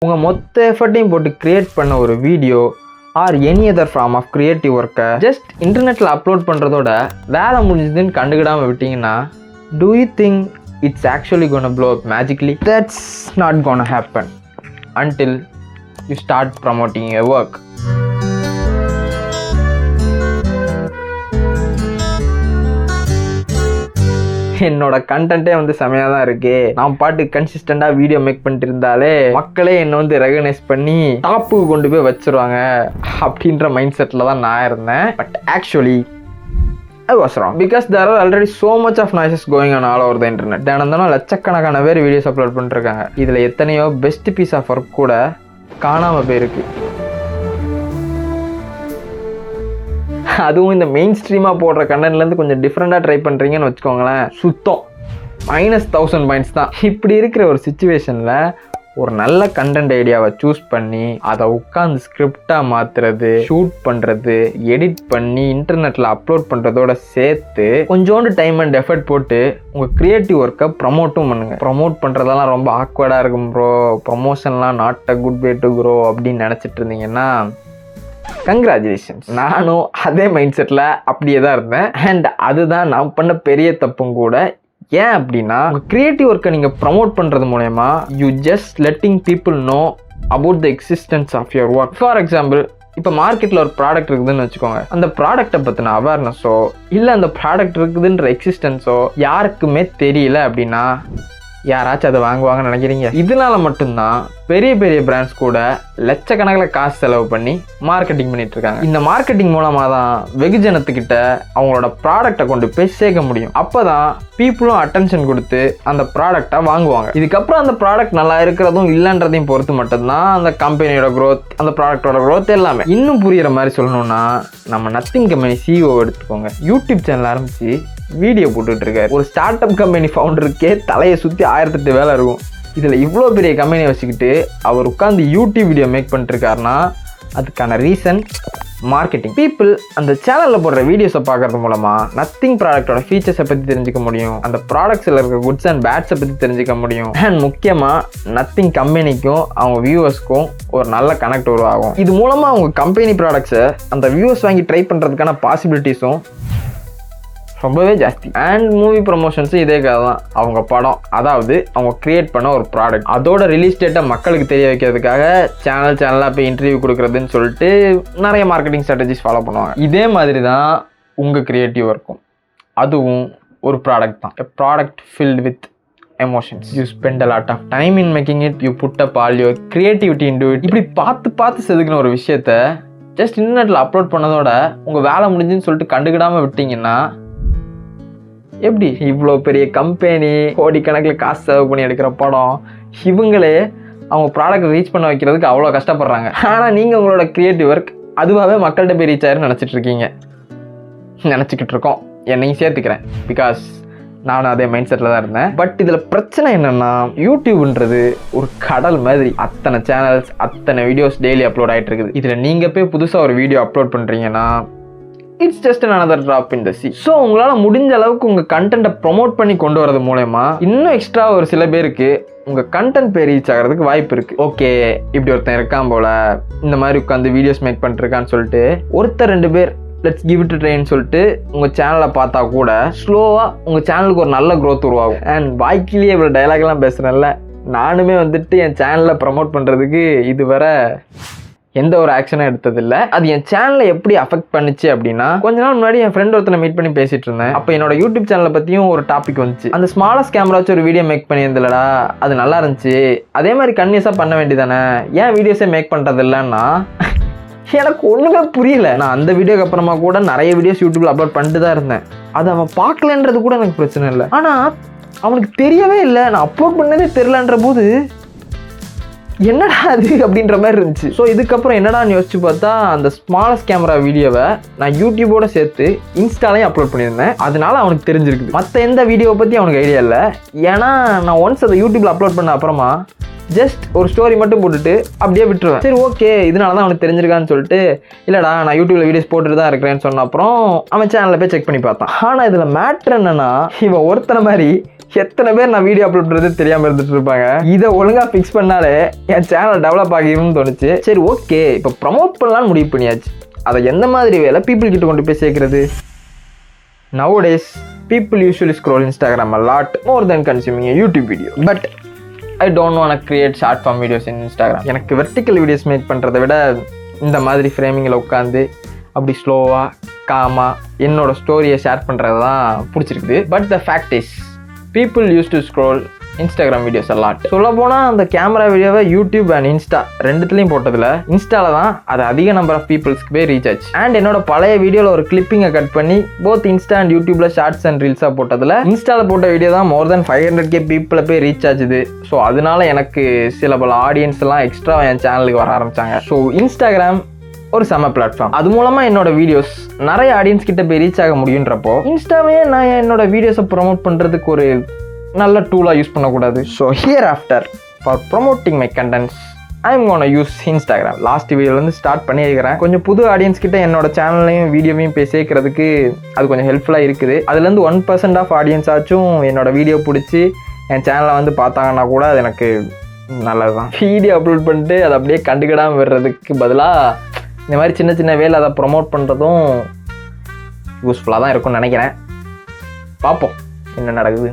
உங்கள் மொத்த எஃபர்ட்டையும் போட்டு க்ரியேட் பண்ண ஒரு video or any other form of creative ஒர்க்கை ஜஸ்ட் இன்டர்நெட்டில் அப்லோட் பண்ணுறதோட வேலை முடிஞ்சதுன்னு கண்டுக்கிடாமல் விட்டிங்கன்னா do you think it's actually gonna blow up magically? That's not gonna happen until you start promoting your work. என்னோட கண்டென்ட்டே வந்து செமையாக தான் இருக்கு, நான் பாட்டு கன்சிஸ்டண்டாக வீடியோ மேக் பண்ணிட்டு இருந்தாலே மக்களே என்னை வந்து ரெகனைஸ் பண்ணி டாப்புக்கு கொண்டு போய் வச்சிருவாங்க அப்படின்ற மைண்ட் செட்டில் தான் நான் இருந்தேன். But actually I was wrong because there are already so much of noises going on all over the internet. தினந்தனம் லட்சக்கணக்கான பேர் வீடியோஸ் அப்லோட் பண்ணிருக்காங்க. இதில் எத்தனையோ பெஸ்ட் பீஸ் ஆஃப் ஒர்க் கூட காணாமல் போயிருக்கு. அதுவும் இந்த மெயின் ஸ்ட்ரீமாக போடுற கண்டென்ட்லேருந்து கொஞ்சம் டிஃப்ரெண்ட்டாக ட்ரை பண்ணுறீங்கன்னு வச்சுக்கோங்களேன், சுத்தம் -1000 பாயிண்ட்ஸ் தான். இப்படி இருக்கிற ஒரு சுச்சுவேஷனில் ஒரு நல்ல கண்டென்ட் ஐடியாவை சூஸ் பண்ணி அதை உட்காந்து ஸ்கிரிப்டாக மாற்றுறது, ஷூட் பண்ணுறது, எடிட் பண்ணி இன்டர்நெட்டில் அப்லோட் பண்ணுறதோட சேர்த்து கொஞ்சோண்டு டைம் அண்ட் எஃபர்ட் போட்டு உங்கள் க்ரியேட்டிவ் ஒர்க்கை ப்ரமோட்டும் பண்ணுங்கள். ப்ரமோட் பண்ணுறதெல்லாம் ரொம்ப ஆக்வர்டாக இருக்கும் ப்ரோ, ப்ரமோஷன்லாம் not a good way to grow அப்படின்னு நினச்சிட்டு இருந்தீங்கன்னா கங்க்ராச்சுலேஷன்ஸ். நானும் அதே மைண்ட் செட்டில் அப்படியே தான் இருந்தேன். அண்ட் அதுதான் நான் பண்ண பெரிய தப்பும் கூட. ஏன் அப்படின்னா, உங்கள் க்ரியேட்டிவ் ஒர்க்கை நீங்கள் ப்ரமோட் பண்ணுறது மூலயமா you just letting people know about the existence of your work. For example, இப்போ மார்க்கெட்டில் ஒரு ப்ராடக்ட் இருக்குதுன்னு வச்சுக்கோங்க, அந்த ப்ராடக்டை பற்றின அவேர்னஸோ இல்லை அந்த ப்ராடக்ட் இருக்குதுன்ற எக்ஸிஸ்டன்ஸோ யாருக்குமே தெரியல அப்படின்னா யாராச்சும் அதை வாங்குவாங்கன்னு நினைக்கிறீங்க? இதனால மட்டும்தான் பெரிய பெரிய பிராண்ட்ஸ் கூட லட்சக்கணக்கில் காசு செலவு பண்ணி மார்க்கெட்டிங் பண்ணிட்டு இருக்காங்க. இந்த மார்க்கெட்டிங் மூலமாக தான் வெகுஜனத்துக்கிட்ட அவங்களோட ப்ராடக்டை கொண்டு போய் சேர்க்க முடியும். அப்போ தான் பீப்புளும் அட்டென்ஷன் கொடுத்து அந்த ப்ராடக்டை வாங்குவாங்க. இதுக்கப்புறம் அந்த ப்ராடக்ட் நல்லா இருக்கிறதும் இல்லைன்றதையும் பொறுத்து மட்டும்தான் அந்த கம்பெனியோட க்ரோத், அந்த ப்ராடக்டோட க்ரோத் எல்லாமே. இன்னும் புரிகிற மாதிரி சொல்லணும்னா, நம்ம நத்திங் கம்பெனி CEO எடுத்துக்கோங்க. யூடியூப் சேனல் ஆரம்பித்து வீடியோ போட்டுட்டு இருக்காரு. ஒரு ஸ்டார்ட் அப் கம்பெனி ஃபவுண்டருக்கே தலையை சுற்றி 1008 வேலை இருக்கும். இதில் இவ்வளோ பெரிய கம்பெனியை வச்சுக்கிட்டு அவர் உட்காந்து யூடியூப் வீடியோ மேக் பண்ணிட்டுருக்காருன்னா அதுக்கான ரீசன் மார்க்கெட்டிங். பீப்புள் அந்த சேனலில் போடுற வீடியோஸை பார்க்கறது மூலமாக நத்திங் ப்ராடக்டோட ஃபீச்சர்ஸை பற்றி தெரிஞ்சுக்க முடியும், அந்த ப்ராடக்ட்ஸில் இருக்க குட்ஸ் அண்ட் பேட்ஸை பற்றி தெரிஞ்சுக்க முடியும். அண்ட் முக்கியமாக நத்திங் கம்பெனிக்கும் அவங்க வியூவர்ஸ்க்கும் ஒரு நல்ல கனெக்ட் உருவாகும். இது மூலமாக அவங்க கம்பெனி ப்ராடக்ட்ஸை அந்த வியூவர்ஸ் வாங்கி ட்ரை பண்ணுறதுக்கான பாசிபிலிட்டிஸும் ரொம்பவே ஜாஸ்தி. அண்ட் மூவி ப்ரொமோஷன்ஸும் இதே கதை தான். அவங்க படம், அதாவது அவங்க க்ரியேட் பண்ண ஒரு ப்ராடக்ட், அதோட ரிலீஸ் டேட்டை மக்களுக்கு தெரிய வைக்கிறதுக்காக சேனலாக போய் இன்டர்வியூ கொடுக்குறதுன்னு சொல்லிட்டு நிறைய மார்க்கெட்டிங் ஸ்ட்ராட்டஜிஸ் ஃபாலோ பண்ணுவாங்க. இதே மாதிரி தான் உங்கள் க்ரியேட்டிவ் இருக்கும். அதுவும் ஒரு ப்ராடக்ட் தான். A product filled with emotions. You spend a lot of time in making it. You put up all your creativity into it. இப்படி பார்த்து செதுக்கின ஒரு விஷயத்த ஜஸ்ட் இன்டர்நெட்டில் அப்லோட் பண்ணதோட உங்கள் வேலை முடிஞ்சுன்னு சொல்லிட்டு கண்டுக்கிடாமல் விட்டீங்கன்னா எப்படி? இவ்வளோ பெரிய கம்பெனி கோடிக்கணக்கில் காசு செலவு பண்ணி எடுக்கிற படம், இவங்களே அவங்க ப்ராடக்ட் ரீச் பண்ண வைக்கிறதுக்கு அவ்வளோ கஷ்டப்படுறாங்க. ஆனால் நீங்கள் உங்களோட க்ரியேட்டிவ் ஒர்க் அதுவாகவே மக்கள்கிட்ட போய் ரீச் ஆயிருன்னு நினச்சிக்கிட்டு இருக்கோம். என்னையும் சேர்த்துக்கிறேன், பிகாஸ் நானும் அதே மைண்ட் செட்டில் தான் இருந்தேன். பட் இதில் பிரச்சனை என்னென்னா, யூடியூப்ன்றது ஒரு கடல் மாதிரி. அத்தனை சேனல்ஸ், அத்தனை வீடியோஸ் டெய்லி அப்லோட் ஆகிட்டு இருக்குது. இதில் நீங்கள் போய் புதுசாக ஒரு வீடியோ அப்லோட் பண்ணுறீங்கன்னா it's just another drop in the sea. So உங்களால் முடிஞ்ச அளவுக்கு உங்கள் கண்டென்ட்டை ப்ரொமோட் பண்ணி கொண்டு வரது மூலமா இன்னும் எக்ஸ்ட்ரா ஒரு சில பேருக்கு உங்கள் கண்டென்ட் போய் ரீச் ஆகிறதுக்கு வாய்ப்பு இருக்குது. ஓகே, இப்படி ஒருத்தன் இருக்கான் போல், இந்த மாதிரி உட்காந்து வீடியோஸ் மேக் பண்ணிட்டுருக்கான்னு சொல்லிட்டு ஒருத்தர் 2 பேர் லெட்ஸ் கிவ் இட் ட்ரைன்னு சொல்லிட்டு உங்கள் சேனலை பார்த்தா கூட ஸ்லோவாக உங்கள் சேனலுக்கு ஒரு நல்ல க்ரோத் உருவாகும். அண்ட் வாய்க்கிலேயே இவ்வளோ டைலாக்லாம் பேசுகிறேன்ல, நானுமே வந்துட்டு என் சேனலை ப்ரமோட் பண்ணுறதுக்கு இதுவரை எந்த ஒரு ஆக்ஷனும் எடுத்ததில்லை. அது என் சேனலை எப்படி அஃபெக்ட் பண்ணிச்சு அப்படின்னா, கொஞ்ச நாள் முன்னாடி என் ஃப்ரெண்ட் ஒருத்தனை மீட் பண்ணி பேசிட்டு இருந்தேன். அப்போ என்னோட யூடியூப் சேனலை பற்றியும் ஒரு டாபிக் வந்துச்சு. அந்த ஸ்மாலஸ்ட் கேமரா வச்சு ஒரு வீடியோ மேக் பண்ணியிருந்தலடா, அது நல்லா இருந்துச்சு, அதே மாதிரி கன்வியஸாக பண்ண வேண்டியதானே, ஏன் வீடியோஸே மேக் பண்ணுறது இல்லைன்னா எனக்கு ஒன்றுமே புரியல. நான் அந்த வீடியோக்கு அப்புறமா கூட நிறைய வீடியோஸ் யூடியூப்ல அப்லோட் பண்ணிட்டு தான் இருந்தேன். அது அவன் பார்க்கலன்றது கூட எனக்கு பிரச்சனை இல்லை. ஆனால் அவனுக்கு தெரியவே இல்லை, நான் அப்லோட் பண்ணதே தெரியலன்ற போது என்னடா அது அப்படின்ற மாதிரி இருந்துச்சு. ஸோ இதுக்கப்புறம் என்னடான்னு யோசிச்சு பார்த்தா, அந்த ஸ்மாலஸ்ட் கேமரா வீடியோவை நான் யூடியூபோட சேர்த்து இன்ஸ்டாலையும் அப்லோட் பண்ணியிருந்தேன். அதனால அவனுக்கு தெரிஞ்சிருக்குது. மற்ற எந்த வீடியோவை பற்றி அவனுக்கு ஐடியா இல்லை. ஏன்னா நான் ஒன்ஸ் அதை யூடியூப்ல அப்லோட் பண்ண அப்புறமா ஜஸ்ட் ஒரு ஸ்டோரி மட்டும் போட்டுட்டு அப்படியே விட்டுருவேன். சரி ஓகே இதனால தான் அவனுக்கு தெரிஞ்சிருக்கான்னு சொல்லிட்டு இல்லைடா நான் யூடியூப்ல வீடியோஸ் போட்டுட்டு தான் இருக்கிறேன்னு சொன்ன அப்புறம் அவன் சேனலில் போய் செக் பண்ணி பார்த்தான். ஆனால் இதில் மேட்ரு என்னன்னா இவன் ஒருத்தனை மாதிரி எத்தனை பேர் நான் வீடியோ அப்லோட் பண்ணுறது தெரியாமல் இருந்துட்டு இருப்பாங்க. இதை ஒழுங்காக ஃபிக்ஸ் பண்ணாலே என் சேனல் டெவலப் ஆகிரும்னு தோணுச்சு. சரி ஓகே இப்போ ப்ரமோட் பண்ணலான்னு முடிவு பண்ணியாச்சு. அதை எந்த மாதிரி வேலை பீப்புள் கிட்ட கொண்டு போய் சேர்க்கறது? Nowadays, people usually scroll Instagram a lot more than consuming a YouTube video. But I don't want to create short form videos in Instagram. எனக்கு வெர்டிக்கல் வீடியோஸ் மேக் பண்ணுறதை விட இந்த மாதிரி ஃப்ரேமிங்கில் உட்காந்து அப்படி ஸ்லோவாக காமாக என்னோட ஸ்டோரியை ஷேர் பண்ணுறது தான் பிடிச்சிருக்குது. But the fact is people used to scroll Instagram videos a lot. சொல்ல போனால் அந்த கேமரா வீடியோவை யூடியூப் அண்ட் இன்ஸ்டா ரெண்டுத்துலேயும் போட்டதில் இன்ஸ்டாவில் தான் அது அதிக நம்பர் ஆஃப் பீப்புள்ஸ்க்கு போய் ரீச் ஆச்சு. அண்ட் என்னோட பழைய வீடியோவில் ஒரு கிளிப்பிங்கை கட் பண்ணி போத் இன்ஸ்டா அண்ட் யூடியூப்பில் ஷார்ட்ஸ் அண்ட் ரீல்ஸாக போட்டதில் இன்ஸ்டாவில் போட்ட வீடியோ தான் மோர் தென் 500K பீப்புளை போய் ரீச் ஆச்சுது. ஸோ அதனால எனக்கு சில பல ஆடியன்ஸ் எல்லாம் எக்ஸ்ட்ரா என் சேனலுக்கு வர ஆரம்பித்தாங்க. ஸோ இன்ஸ்டாகிராம் ஒரு செம பிளாட்ஃபார்ம். அது மூலமாக என்னோட வீடியோஸ் நிறைய ஆடியன்ஸ் கிட்ட போய் ரீச் ஆக முடியுன்றப்போ இன்ஸ்டாவே நான் என்னோட வீடியோஸை ப்ரொமோட் பண்ணுறதுக்கு ஒரு நல்ல டூலாக யூஸ் பண்ணக்கூடாது. So here after for promoting my contents I am gonna use Instagram. Last வீடியோலேருந்து ஸ்டார்ட் பண்ணியிருக்கிறேன். கொஞ்சம் புது ஆடியன்ஸ் கிட்ட என்னோட சேனல்லையும் வீடியோவையும் போய் சேர்க்கறதுக்கு அது கொஞ்சம் ஹெல்ப்ஃபுல்லாக இருக்குது. அதுலேருந்து 1% ஆஃப் ஆடியன்ஸ் ஆச்சும் என்னோட வீடியோ பிடிச்சி என் சேனலை வந்து பார்த்தாங்கன்னா கூட அது எனக்கு நல்லது தான். வீடியோ அப்லோட் பண்ணிட்டு அதை அப்படியே கண்டுக்கிடாமல் விடுறதுக்கு பதிலாக இந்த மாதிரி சின்ன சின்ன வேலை அதை ப்ரொமோட் பண்ணுறதும் யூஸ்ஃபுல்லாக தான் இருக்கும்னு நினைக்கிறேன். பார்ப்போம் என்ன நடக்குது.